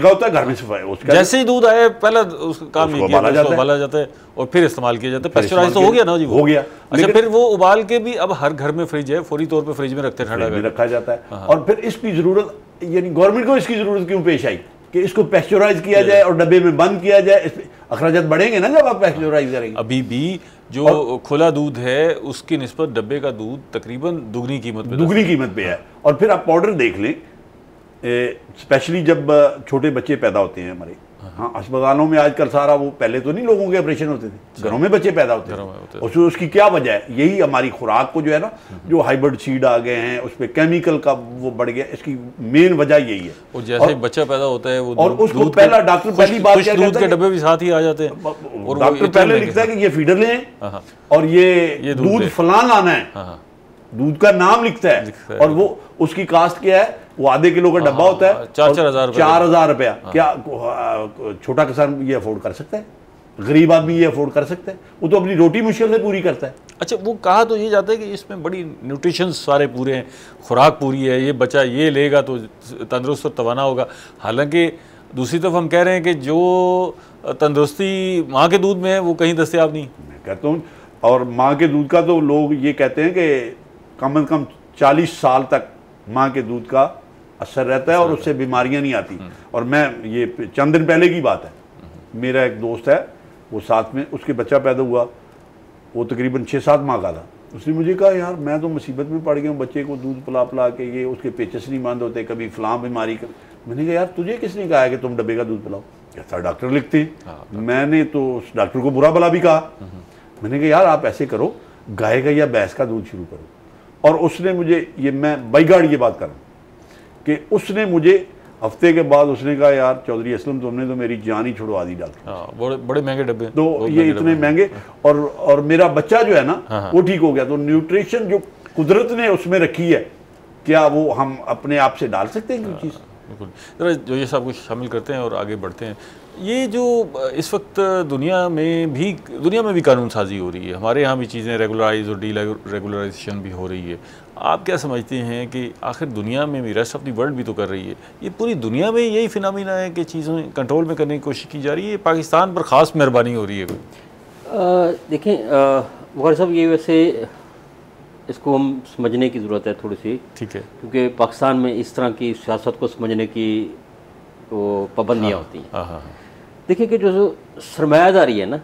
होता है घर में सफाई, उसका जैसे ही दूध आया पहला उसका काम ये किया, उसको उबाला जाता है और फिर इस्तेमाल किया जाता है। पैस्चराइज तो हो गया ना जी, हो गया। अच्छा, फिर वो उबाल के भी अब हर घर में फ्रिज है, फौरी तौर पर फ्रिज में रखते, ठंडा रखा जाता है। और फिर इसकी जरूरत, यानी गवर्नमेंट को इसकी जरूरत क्यों पेश आई कि इसको पैस्चराइज किया जाए और डब्बे में बंद किया जाए। अखराजात बढ़ेंगे ना जब आप पैस्चराइज करेंगे। अभी भी जो खुला दूध है उसकी निस्बत डब्बे का दूध तकरीबन दुगनी कीमत पे है। और फिर आप पाउडर देख लें, स्पेशली जब छोटे बच्चे पैदा होते हैं हमारे, हाँ, अस्पतालों में आजकल सारा वो, पहले तो नहीं लोगों के ऑपरेशन होते थे, घरों में बच्चे पैदा होते थे। उसकी क्या वजह है? यही हमारी खुराक को जो है ना, जो हाइब्रिड सीड आ गए हैं, उस पर केमिकल का वो बढ़ गया, इसकी मेन वजह यही है। और जैसे बच्चा पैदा होता है वो और उसको पहला डॉक्टर पहली बात क्या दूध के डब्बे भी साथ ही आ जाते हैं और डॉक्टर पहले लिखता है कि ये फीडर लें और ये दूध फलान लाना है, दूध का नाम लिखता है। और वो उसकी कास्ट क्या है, वो आधे किलो का डब्बा होता है, 4,000 रुपया। क्या छोटा किसान ये अफोर्ड कर सकता है? गरीब आदमी ये अफोर्ड कर सकता है? वो तो अपनी रोटी मुश्किल से पूरी करता है। अच्छा, वो कहा तो ये जाता है कि इसमें बड़ी न्यूट्रिशन सारे पूरे हैं, खुराक पूरी है, ये बच्चा ये लेगा तो तंदुरुस्त और तवाना होगा। हालांकि दूसरी तरफ हम कह रहे हैं कि जो तंदुरुस्ती माँ के दूध में है वो कहीं दस्तयाब नहीं। मैं कहता हूँ, और माँ के दूध का तो लोग ये कहते हैं कि कम से कम 40 साल तक माँ के दूध का असर रहता है और उससे बीमारियां नहीं आती। और मैं ये चंद दिन पहले की बात है, मेरा एक दोस्त है, वो साथ में उसके बच्चा पैदा हुआ, वो तकरीबन 6-7 माह का था। उसने मुझे कहा, यार मैं तो मुसीबत में पड़ गया हूँ, बच्चे को दूध पिला के, ये उसके पेचस नहीं बंद होते, कभी फलां बीमारी। मैंने कहा, यार तुझे किसने कहा है कि तुम डब्बे का दूध पिलाओ? कहता डॉक्टर लिखते। मैंने तो उस डॉक्टर को बुरा भला भी कहा। मैंने कहा, यार आप ऐसे करो, गाय का या भैंस का दूध शुरू करो। और उसने मुझे, ये मैं बाईगाड़ ये बात कर रहा हूँ कि उसने मुझे हफ्ते के बाद उसने कहा, यार चौधरी असलम तुमने तो मेरी जान ही छुड़वा दी डॉक्टर। बड़े महंगे डब्बे, तो ये इतने महंगे, और मेरा बच्चा जो है ना वो ठीक हो गया। तो न्यूट्रिशन जो कुदरत ने उसमें रखी है, क्या वो हम अपने आप से डाल सकते हैं कोई चीज़? बिल्कुल। जरा जो ये सब कुछ शामिल करते हैं और आगे बढ़ते हैं। ये जो इस वक्त दुनिया में भी कानून साजी हो रही है, हमारे यहाँ भी चीज़ें रेगुलराइज और डी रेगुलराइजेशन भी हो रही है। आप क्या समझते हैं कि आखिर दुनिया में भी, रेस्ट ऑफ दी वर्ल्ड भी तो कर रही है, ये पूरी दुनिया में यही फिनोमेना है कि चीज़ें कंट्रोल में करने की कोशिश की जा रही है? पाकिस्तान पर ख़ास मेहरबानी हो रही है कोई? देखें बुखारी साहब, ये वैसे इसको हम समझने की ज़रूरत है थोड़ी सी, ठीक है, क्योंकि पाकिस्तान में इस तरह की सियासत को समझने की वो पाबंदियाँ होती हैं। देखिए कि जो सरमायादारी है ना,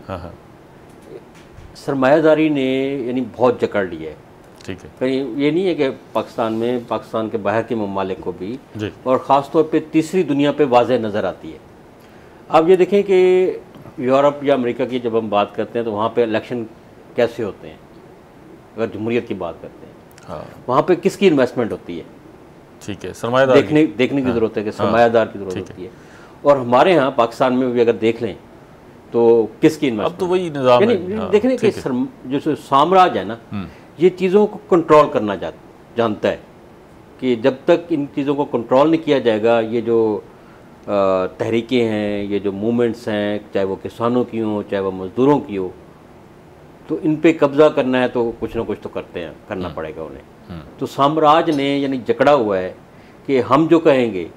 सरमायादारी ने यानी बहुत जकड़ लिया है। ठीक है, कहीं ये नहीं है कि पाकिस्तान में, पाकिस्तान के बाहर के ममालिक को भी, और ख़ास तौर पे तीसरी दुनिया पे वाज़ेह नज़र आती है। अब ये देखें कि यूरोप या अमेरिका की जब हम बात करते हैं तो वहाँ पे इलेक्शन कैसे होते हैं, अगर जमहूरियत की बात करते हैं, वहाँ पे किसकी इन्वेस्टमेंट होती है? ठीक है, सरमायादार देखने की ज़रूरत है कि सरमायादार की ज़रूरत होती है। और हमारे यहाँ पाकिस्तान में भी अगर देख लें तो किसकी इन्वेस्टमेंट? अब तो वही निज़ाम है। देखने कि जो साम्राज्य है ना, ये चीज़ों को कंट्रोल करना जानता है कि जब तक इन चीज़ों को कंट्रोल नहीं किया जाएगा, ये जो तहरीकें हैं, ये जो मूवमेंट्स हैं, चाहे वो किसानों की हो चाहे वो मज़दूरों की हो, तो इन पे कब्ज़ा करना है तो कुछ ना कुछ तो करना पड़ेगा उन्हें। तो साम्राज्य ने यानी जकड़ा हुआ है कि हम जो कहेंगे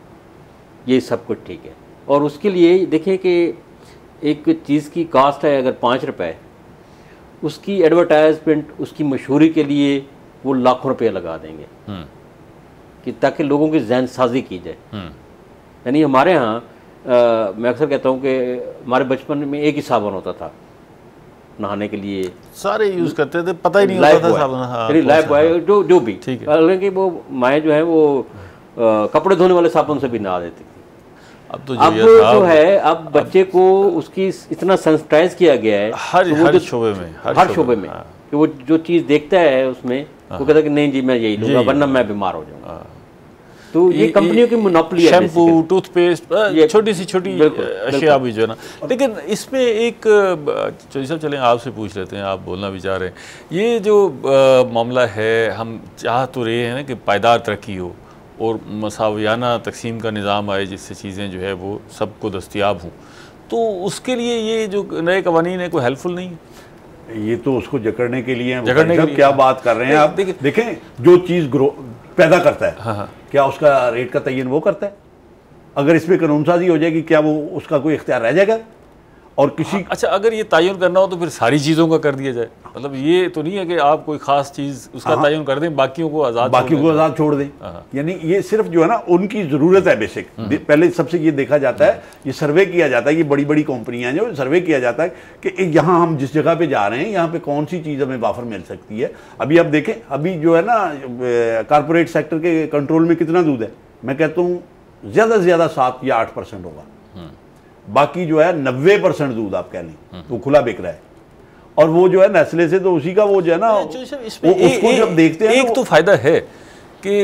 ये सब कुछ ठीक है। और उसके लिए देखें कि एक चीज़ की कास्ट है अगर 5 रुपए, उसकी एडवर्टाइजमेंट, उसकी मशहूरी के लिए वो लाखों रुपये लगा देंगे कि ताकि लोगों की जहन साजी की जाए। यानी हमारे यहाँ मैं अक्सर कहता हूँ कि हमारे बचपन में एक ही साबुन होता था नहाने के लिए, सारे यूज़ करते थे, पता ही नहीं होता था साबुन। लाइफ बॉय जो भी, हालांकि वो माएँ जो है वो कपड़े धोने वाले साबुन से भी नहा देती थी। अब तो जो है अब बच्चे को उसकी इतना सेंसिटाइज किया गया है हर शोबे में, हर शोबे में, कि वो जो चीज़ देखता है उसमें वो कहता है कि नहीं जी मैं यही लूँगा वरना मैं बीमार हो जाऊँगा। तो ये कंपनियों की मोनोपोली है। शैम्पू, टूथपेस्ट, छोटी सी छोटी अशिया भी जो है ना। लेकिन इसमें एक चौधरी साहब चलें आपसे पूछ लेते हैं, आप बोलना भी चाह रहे हैं। ये जो मामला है, हम चाह तो रहे हैं ना कि पायदार तरक्की हो और मसावियाना तकसीम का निज़ाम आए जिससे चीज़ें जो है वो सबको दस्तियाब हों, तो उसके लिए ये जो नए कवानीन है कोई हेल्पफुल नहीं है? ये तो उसको जकड़ने के लिए क्या बात कर रहे हैं आप? देखें जो चीज़ पैदा करता है, हाँ, क्या उसका रेट का तयन वो करता है? अगर इसमें कानून साजी हो जाएगी क्या वो उसका कोई इख्तियार रह जाएगा? और किसी अच्छा, अगर ये तयन करना हो तो फिर सारी चीज़ों का कर दिया जाए। मतलब ये तो नहीं है कि आप कोई खास चीज़ उसका तयन कर दें, बाकियों को आज़ाद छोड़ दें। यानी ये सिर्फ जो है ना उनकी ज़रूरत है बेसिक। पहले सबसे ये देखा जाता है, ये सर्वे किया जाता है, ये बड़ी बड़ी कंपनियां जो सर्वे किया जाता है कि यहाँ हम जिस जगह पे जा रहे हैं यहाँ पे कौन सी चीज़ हमें वाफर मिल सकती है। अभी आप देखें, अभी जो है ना कारपोरेट सेक्टर के कंट्रोल में कितना दूध है? मैं कहता हूँ ज़्यादा से ज़्यादा 7 या 8% होगा। बाकी जो है 90% दूध आप कह लें तो खुला बिक रहा है। और वो जो है नेस्ले से तो उसी का वो जो है ना उसको जब देखते हैं एक तो फायदा है कि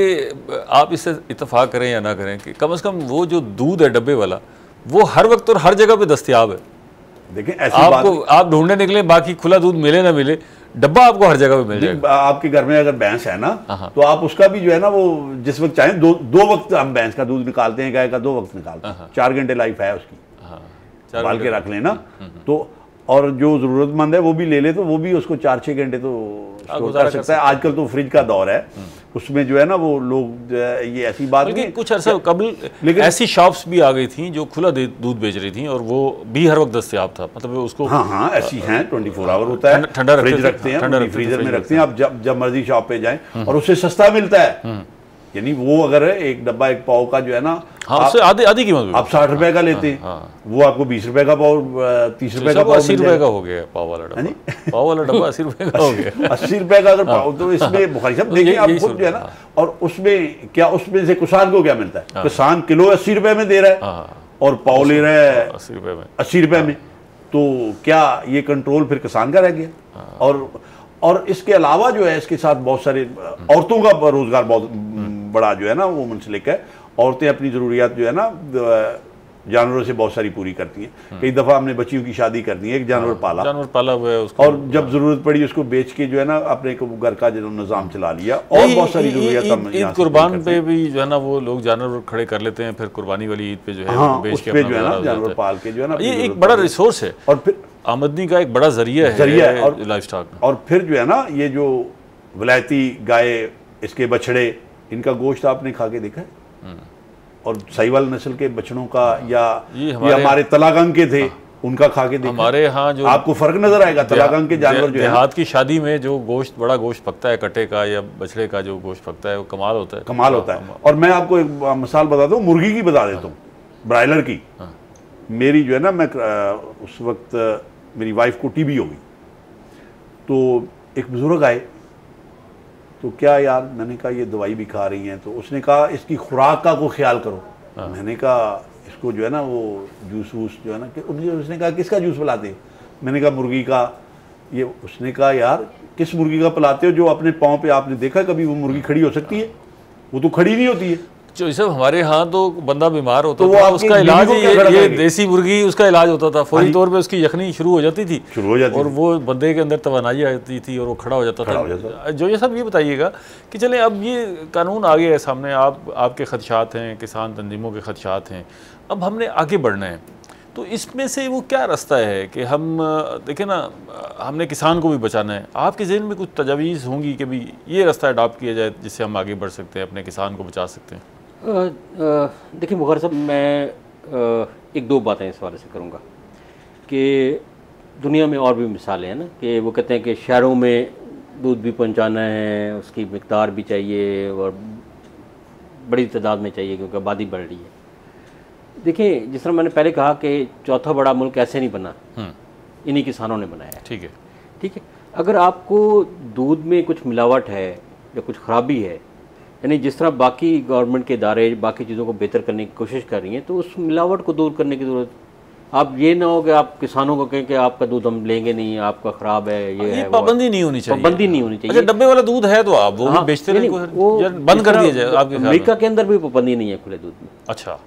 आप इससे इत्तेफाक करें या ना करें कि कम से कम वो जो दूध है डब्बे वाला वो हर वक्त और हर जगह पे दस्तयाब है। देखें ऐसी आपको आप ढूंढने निकले, बाकी खुला दूध मिले ना मिले, डब्बा आपको हर जगह पे मिल जाएगा। आपके घर में अगर भैंस है ना तो आप उसका भी जो है ना वो जिस वक्त चाहें दो वक्त हम भैंस का दूध निकालते हैं, गाय का 2 वक्त निकालते हैं। 4 घंटे लाइफ है उसकी, बाल के रख लेना तो। और जो ज़रूरतमंद है वो भी ले ले तो वो भी उसको 4-6 घंटे तो स्टोर कर सकता है। आजकल तो फ्रिज का दौर है, उसमें जो है ना वो लोग ये ऐसी बात नहीं। कुछ अर्सा कबल लेकिन ऐसी शॉप्स भी आ गई थी जो खुला दूध बेच रही थी और वो भी हर वक्त दस्तयाब था। मतलब उसको हाँ ऐसी हैं, 24 आवर होता है, ठंडा फ्रिज रखते हैं, फ्रीजर में रखते हैं, आप जब मर्जी शॉप पे जाएं और उससे सस्ता मिलता है। यानी वो अगर एक डब्बा एक पाव का जो है ना उससे आधी कीमत आप 60 रुपए का लेते हैं, वो आपको 20 रुपए का पाव, 30 रुपए का पाव, 80 रुपए का हो गया पाव वाला डब्बा। पाव वाला डब्बा 80 रुपए का हो गया। 80 रुपए का अगर पाव, तो इसमें बुखारी साहब देखिए आप खुद जो है ना। और उसमें क्या, उसमें से किसान को क्या मिलता है? किसान किलो 80 रुपए में दे रहा है और पाव ले रहा है 80 रुपए में। तो क्या ये कंट्रोल फिर किसान का रह गया? और इसके अलावा जो है इसके साथ बहुत सारे औरतों का रोजगार बहुत बड़ा जो है ना वो मुंसलिक है। औरतें अपनी ज़रूरियात जो है ना जानवरों से बहुत सारी पूरी करती हैं। कई दफ़ा हमने बच्चियों की शादी कर दी है, एक जानवर पाला हुआ है उसको, और जब ज़रूरत पड़ी उसको बेच के जो है ना अपने घर का जो निज़ाम चला लिया। और बहुत सारी ज़रूरियात ईद कुर्बान पे भी जो है ना वो लोग जानवर खड़े कर लेते हैं, फिर कुर्बानी वाली ईद पे जो है बेच के जो है ना जानवर पाल के जो है ना, ये एक बड़ा रिसोर्स है और फिर आमदनी का एक बड़ा जरिया है और लाइफ स्टॉक। और फिर जो है ना ये जो विलायती गाय, इसके बछड़े, इनका गोश्त आपने खा के देखा है? और साहिवाल नस्ल के बछड़ों का या हमारे तलागंग के थे उनका खा के देखा? हमारे यहाँ जो आपको फर्क नजर आएगा तलागंग के जानवर जो है देहात की शादी में जो गोश्त, बड़ा गोश्त पकता है कटे का या बछड़े का, जो गोश्त पकता है वो कमाल होता है, कमाल होता है। और मैं आपको एक मिसाल बताता हूँ, मुर्गी की बता देता हूँ, ब्रायलर की। मेरी जो है ना, मैं उस वक्त मेरी वाइफ को टीबी हो गई, तो एक बुजुर्ग आए, तो क्या यार, मैंने कहा ये दवाई भी खा रही हैं, तो उसने कहा इसकी खुराक का को ख्याल करो। मैंने कहा इसको जो है ना वो जूस वूस जो है ना, उसने कहा किसका जूस पिलाते? मैंने कहा मुर्गी का। ये उसने कहा यार किस मुर्गी का पिलाते हो जो अपने पाँव पे, आपने देखा कभी वो मुर्गी खड़ी हो सकती है? वो तो खड़ी नहीं होती है। जो सब हमारे यहाँ तो बंदा बीमार होता था, उसका इलाज ये देसी मुर्गी, उसका इलाज होता था फौरी तौर पे, उसकी यखनी शुरू हो जाती थी और वो बंदे के अंदर तवानाई आती थी और वो खड़ा हो जाता था। जो ये सब ये बताइएगा कि चले अब ये कानून आ गया है सामने, आपके खदशात हैं, किसान तंजीमों के खदशात हैं, अब हमने आगे बढ़ना है, तो इसमें से वो क्या रास्ता है कि हम देखें ना, हमने किसान को भी बचाना है। आपके जहन में कुछ तजावीज़ होंगी कि भाई ये रास्ता अडॉप्ट किया जाए जिससे हम आगे बढ़ सकते हैं, अपने किसान को बचा सकते हैं? देखिए बुखारी साहब, मैं 1-2 बातें इस वाले से करूँगा कि दुनिया में और भी मिसालें हैं ना, कि वो कहते हैं कि शहरों में दूध भी पहुँचाना है, उसकी मिकदार भी चाहिए और बड़ी तादाद में चाहिए क्योंकि आबादी बढ़ रही है। देखिए जिस तरह मैंने पहले कहा कि चौथा बड़ा मुल्क ऐसे नहीं बना, इन्हीं किसानों ने बनाया है। ठीक है। अगर आपको दूध में कुछ मिलावट है या कुछ ख़राबी है यानी जिस तरह बाकी गवर्नमेंट के इदारे बाकी चीज़ों को बेहतर करने की कोशिश कर रही हैं, तो उस मिलावट को दूर करने की ज़रूरत। आप ये ना हो कि आप किसानों को कहें कि आपका दूध हम लेंगे नहीं, आपका ख़राब है, ये है, पाबंदी नहीं होनी चाहिए। पाबंदी नहीं होनी चाहिए। अच्छा, डब्बे वाला दूध है तो आप वो भी बेचते रहें, वो बंद कर दिया जाए आपके ख्याल में? अमेरिका के अंदर भी पाबंदी नहीं है खुले दूध में। अच्छा,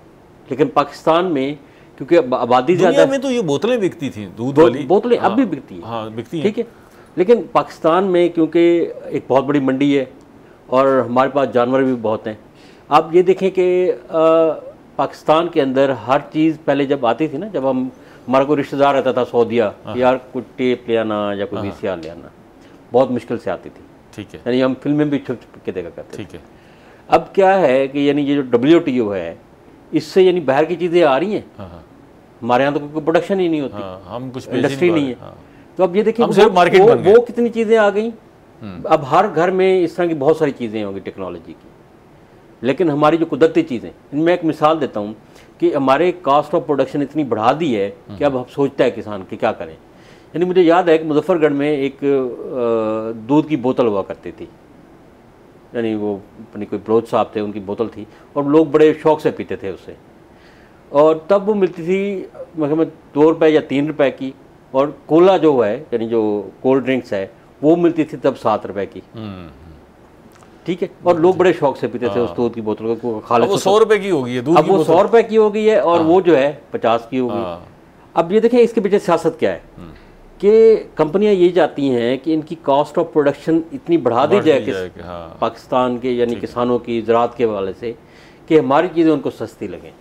लेकिन पाकिस्तान में क्योंकि आबादी ज़्यादा में तो ये बोतलें बिकती थी, दूध वाली बोतलें अब भी बिकती हैं। हाँ, बिकती हैं, ठीक है। लेकिन पाकिस्तान में क्योंकि एक बहुत बड़ी मंडी है और हमारे पास जानवर भी बहुत हैं। आप ये देखें कि पाकिस्तान के अंदर हर चीज़ पहले जब आती थी ना, जब हमारा कोई रिश्तेदार रहता था सऊदिया, यार कुछ टेप ले आना या कोई VCR ले आना, बहुत मुश्किल से आती थी। ठीक है, यानी हम फिल्में भी छुप छुप के देखा करते। ठीक है। अब क्या है कि यानी ये जो WTO है, इससे यानी बाहर की चीज़ें आ रही हैं, हमारे यहाँ तो कोई प्रोडक्शन ही नहीं होती, हम कुछ इंडस्ट्री नहीं है। तो अब ये देखिए वो कितनी चीज़ें आ गई। अब हर घर में इस तरह की बहुत सारी चीज़ें होंगी टेक्नोलॉजी की, लेकिन हमारी जो कुदरती चीज़ें, इनमें एक मिसाल देता हूँ कि हमारे कॉस्ट ऑफ प्रोडक्शन इतनी बढ़ा दी है कि अब सोचता है किसान कि क्या करें। यानी मुझे याद है कि मुजफ्फरगढ़ में एक दूध की बोतल हुआ करती थी, यानी वो अपनी कोई बलोच साहब थे, उनकी बोतल थी और लोग बड़े शौक से पीते थे उससे। और तब वो मिलती थी मतलब 2 रुपये या 3 रुपये की, और कोला जो है यानी जो कोल्ड ड्रिंक्स है वो मिलती थी तब 7 रुपये की। ठीक है, और लोग बड़े शौक से पीते थे उस दूध की बोतल को। खा लेते, 100 रुपये की हो गई है दूध, अब वो 100 रुपये की हो गई है और वो जो है 50 की हो गई। अब ये देखें इसके पीछे सियासत क्या है कि कंपनियां ये चाहती हैं कि इनकी कॉस्ट ऑफ प्रोडक्शन इतनी बढ़ा दी जाए कि पाकिस्तान के यानी किसानों की ज़राअत के हवाले से, कि हमारी चीज़ें उनको सस्ती लगें।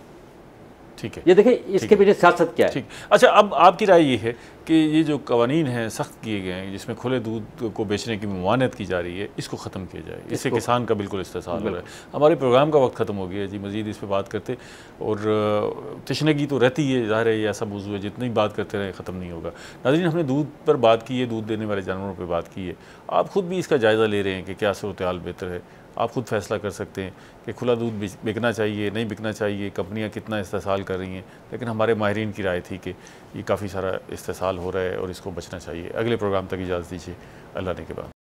ठीक है, ये देखें इसके पीछे सियासत क्या है। ठीक। अच्छा, अब आपकी राय ये है कि ये जो कवानीन हैं सख्त किए गए हैं, जिसमें खुले दूध को बेचने की ममानत की जा रही है, इसको ख़त्म किया जाए, इससे किसान का बिल्कुल इस्तेसाल हो रहा है। हमारे प्रोग्राम का वक्त ख़त्म हो गया है जी, मज़ीद इस पर बात करते और तशनगी तो रहती है, ज़ाहिर है ये ऐसा मौजूद है जितनी बात करते रहे ख़त्म नहीं होगा। नाज़रीन, हमने दूध पर बात की है, दूध देने वाले जानवरों पर बात की है। आप ख़ुद भी इसका जायज़ा ले रहे हैं कि क्या सूरत हाल बेहतर है। आप खुद फैसला कर सकते हैं कि खुला दूध बिकना चाहिए, नहीं बिकना चाहिए, कंपनियां कितना इस्तेसाल कर रही हैं। लेकिन हमारे माहिरीन की राय थी कि ये काफ़ी सारा इस्तेसाल हो रहा है और इसको बचना चाहिए। अगले प्रोग्राम तक इजाज़त दीजिए, अल्लाह ने के बाद।